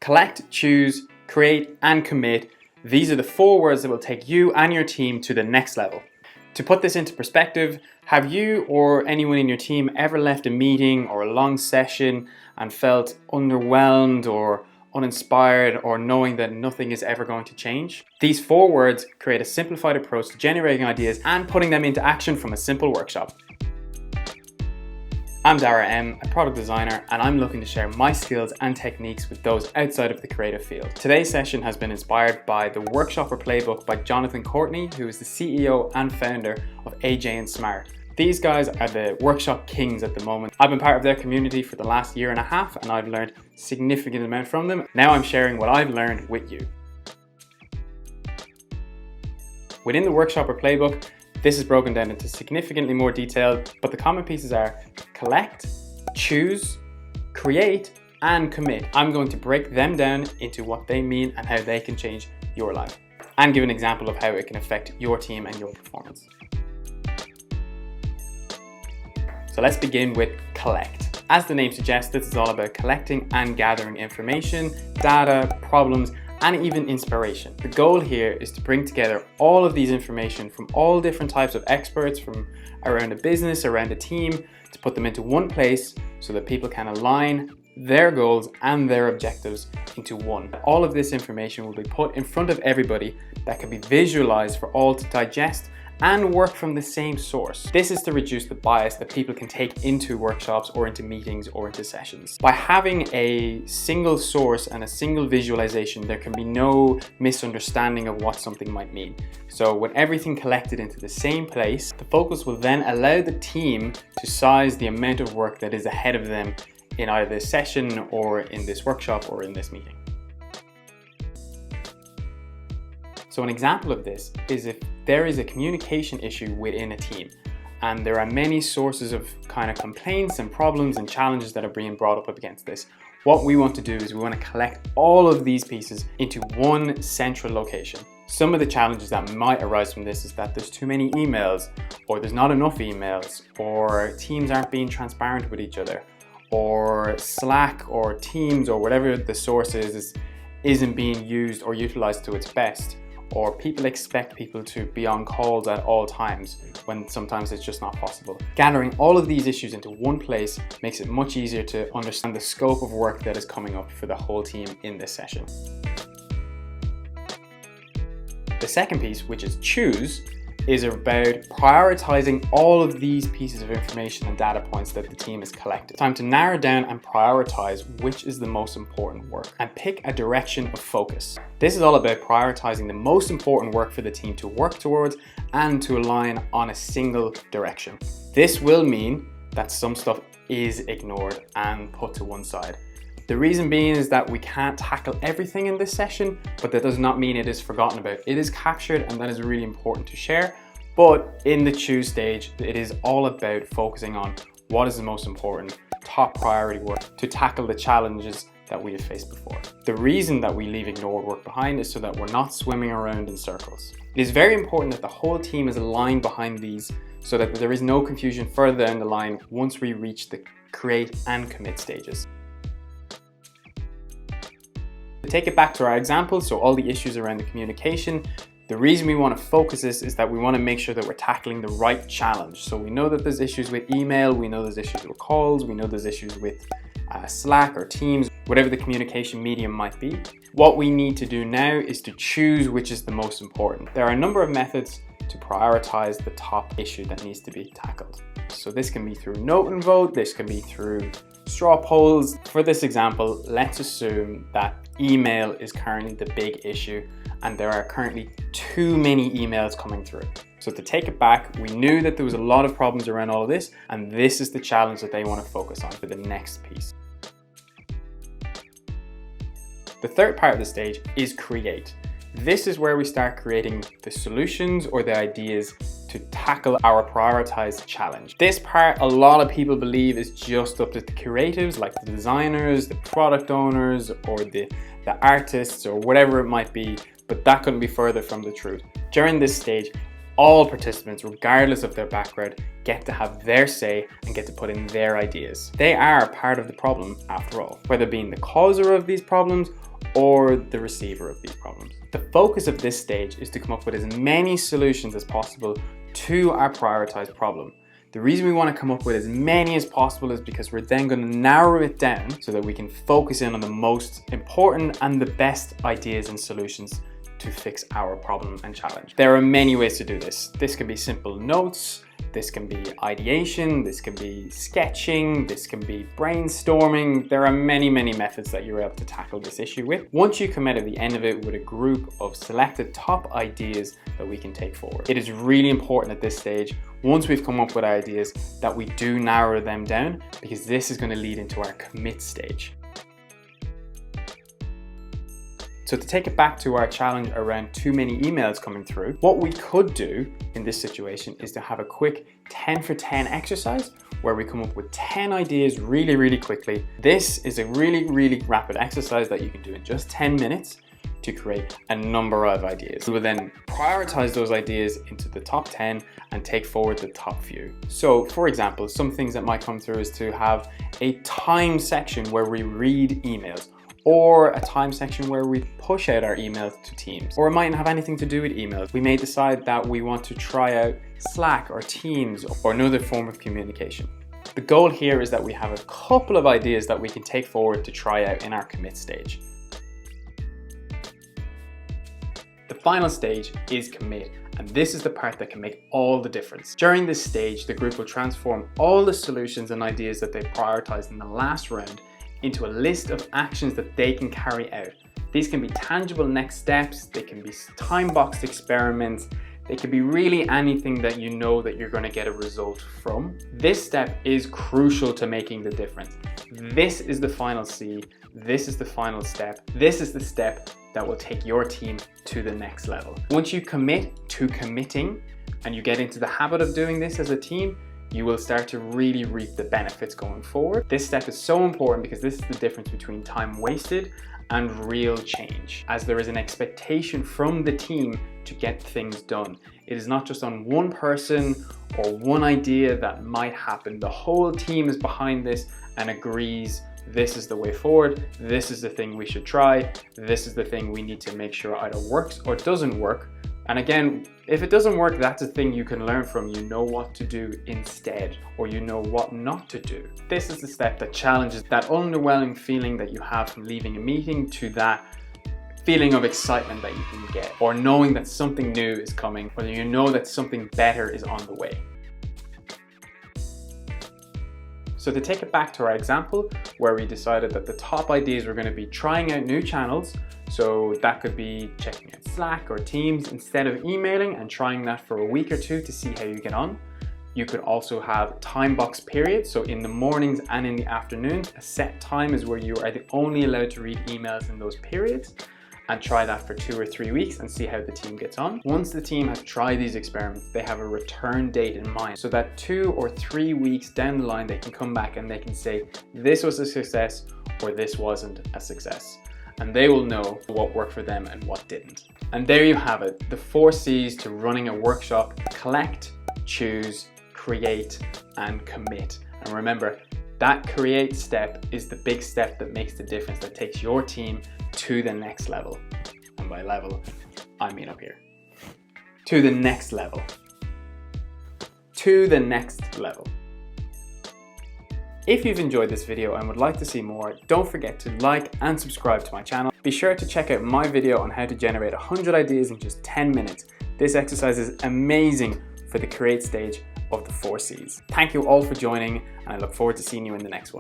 Collect, choose, create, and commit. These are the 4 words that will take you and your team to the next level. To put this into perspective, have you or anyone in your team ever left a meeting or a long session and felt underwhelmed or uninspired or knowing that nothing is ever going to change? These 4 words create a simplified approach to generating ideas and putting them into action from a simple workshop. I'm Dara M, a product designer, and I'm looking to share my skills and techniques with those outside of the creative field. Today's session has been inspired by the Workshopper Playbook by Jonathan Courtney, who is the CEO and founder of AJ&Smart. These guys are the workshop kings at the moment. I've been part of their community for the last 1.5 years, and I've learned a significant amount from them. Now I'm sharing what I've learned with you. Within the Workshopper Playbook, this is broken down into significantly more detail, but the common pieces are collect, choose, create, and commit. I'm going to break them down into what they mean and how they can change your life, and give an example of how it can affect your team and your performance. So let's begin with collect. As the name suggests, this is all about collecting and gathering information, data, problems, and even inspiration. The goal here is to bring together all of these information from all different types of experts from around a business, around a team, to put them into one place so that people can align their goals and their objectives into one. All of this information will be put in front of everybody that can be visualized for all to digest and work from the same source. This is to reduce the bias that people can take into workshops or into meetings or into sessions. By having a single source and a single visualization, there can be no misunderstanding of what something might mean. So with everything collected into the same place, the focus will then allow the team to size the amount of work that is ahead of them in either this session or in this workshop or in this meeting. So an example of this is if there is a communication issue within a team and there are many sources of kind of complaints and problems and challenges that are being brought up against this. What we want to do is we want to collect all of these pieces into one central location. Some of the challenges that might arise from this is that there's too many emails, or there's not enough emails, or teams aren't being transparent with each other, or Slack or Teams or whatever the source isn't being used or utilized to its best. Or people expect people to be on calls at all times when sometimes it's just not possible. Gathering all of these issues into one place makes it much easier to understand the scope of work that is coming up for the whole team in this session. The second piece, which is choose, is about prioritizing all of these pieces of information and data points that the team has collected. Time to narrow down and prioritize which is the most important work and pick a direction of focus. This is all about prioritizing the most important work for the team to work towards and to align on a single direction. This will mean that some stuff is ignored and put to one side. The reason being is that we can't tackle everything in this session, but that does not mean it is forgotten about. It is captured, and that is really important to share. But in the choose stage, it is all about focusing on what is the most important, top priority work to tackle the challenges that we have faced before. The reason that we leave ignored work behind is so that we're not swimming around in circles. It is very important that the whole team is aligned behind these so that there is no confusion further down the line once we reach the create and commit stages. To take it back to our example, so all the issues around the communication, the reason we want to focus this is that we want to make sure that we're tackling the right challenge. So we know that there's issues with email, we know there's issues with calls, we know there's issues with Slack or Teams, whatever the communication medium might be. What we need to do now is to choose which is the most important. There are a number of methods to prioritize the top issue that needs to be tackled. So this can be through note and vote, this can be through straw polls. For this example, let's assume that email is currently the big issue and there are currently too many emails coming through. So to take it back, we knew that there was a lot of problems around all of this, and this is the challenge that they want to focus on for the next piece. The third part of the stage is create. This is where we start creating the solutions or the ideas to tackle our prioritized challenge. This part, a lot of people believe, is just up to the creatives, like the designers, the product owners, or the artists, or whatever it might be, but that couldn't be further from the truth. During this stage, all participants, regardless of their background, get to have their say and get to put in their ideas. They are part of the problem after all, whether being the causer of these problems or the receiver of these problems. The focus of this stage is to come up with as many solutions as possible to our prioritized problem. The reason we want to come up with as many as possible is because we're then going to narrow it down so that we can focus in on the most important and the best ideas and solutions to fix our problem and challenge. There are many ways to do this. This can be simple notes, this can be ideation, this can be sketching, this can be brainstorming. There are many methods that you're able to tackle this issue with. Once you come out at the end of it with a group of selected top ideas that we can take forward. It is really important at this stage, once we've come up with ideas, that we do narrow them down, because this is going to lead into our commit stage. So to take it back to our challenge around too many emails coming through, what we could do in this situation is to have a quick 10 for 10 exercise where we come up with 10 ideas really quickly. This is a really rapid exercise that you can do in just 10 minutes to create a number of ideas. We will then prioritize those ideas into the top 10 and take forward the top few. So for example, some things that might come through is to have a time section where we read emails, or a time section where we push out our emails to teams. Or it mightn't have anything to do with emails. We may decide that we want to try out Slack or Teams or another form of communication. The goal here is that we have a couple of ideas that we can take forward to try out in our commit stage. The final stage is commit, and this is the part that can make all the difference. During this stage, the group will transform all the solutions and ideas that they prioritized in the last round into a list of actions that they can carry out. These can be tangible next steps, they can be time-boxed experiments, they can be really anything that you know that you're going to get a result from. This step is crucial to making the difference. This is the final C, this is the final step, this is the step that will take your team to the next level. Once you commit to committing and you get into the habit of doing this as a team, you will start to really reap the benefits going forward. This step is so important because this is the difference between time wasted and real change, as there is an expectation from the team to get things done. It is not just on one person or one idea that might happen. The whole team is behind this and agrees this is the way forward, this is the thing we should try, this is the thing we need to make sure either works or doesn't work. And again, if it doesn't work, that's a thing you can learn from. You know what to do instead, or you know what not to do. This is the step that challenges that underwhelming feeling that you have from leaving a meeting to that feeling of excitement that you can get, or knowing that something new is coming, or you know that something better is on the way. So to take it back to our example, where we decided that the top ideas were going to be trying out new channels. So that could be checking out Slack or Teams instead of emailing and trying that for a week or two to see how you get on. You could also have time box periods. So in the mornings and in the afternoons, a set time is where you are only allowed to read emails in those periods, and try that for 2 or 3 weeks and see how the team gets on. Once the team has tried these experiments, they have a return date in mind, so that 2 or 3 weeks down the line, they can come back and they can say, this was a success or this wasn't a success. And they will know what worked for them and what didn't. And there you have it, the 4 C's to running a workshop: collect, choose, create, and commit. And remember, that create step is the big step that makes the difference, that takes your team to the next level. And by level, I mean up here. To the next level. To the next level. If you've enjoyed this video and would like to see more, don't forget to like and subscribe to my channel. Be sure to check out my video on how to generate 100 ideas in just 10 minutes. This exercise is amazing for the create stage of the 4 C's. Thank you all for joining, and I look forward to seeing you in the next one.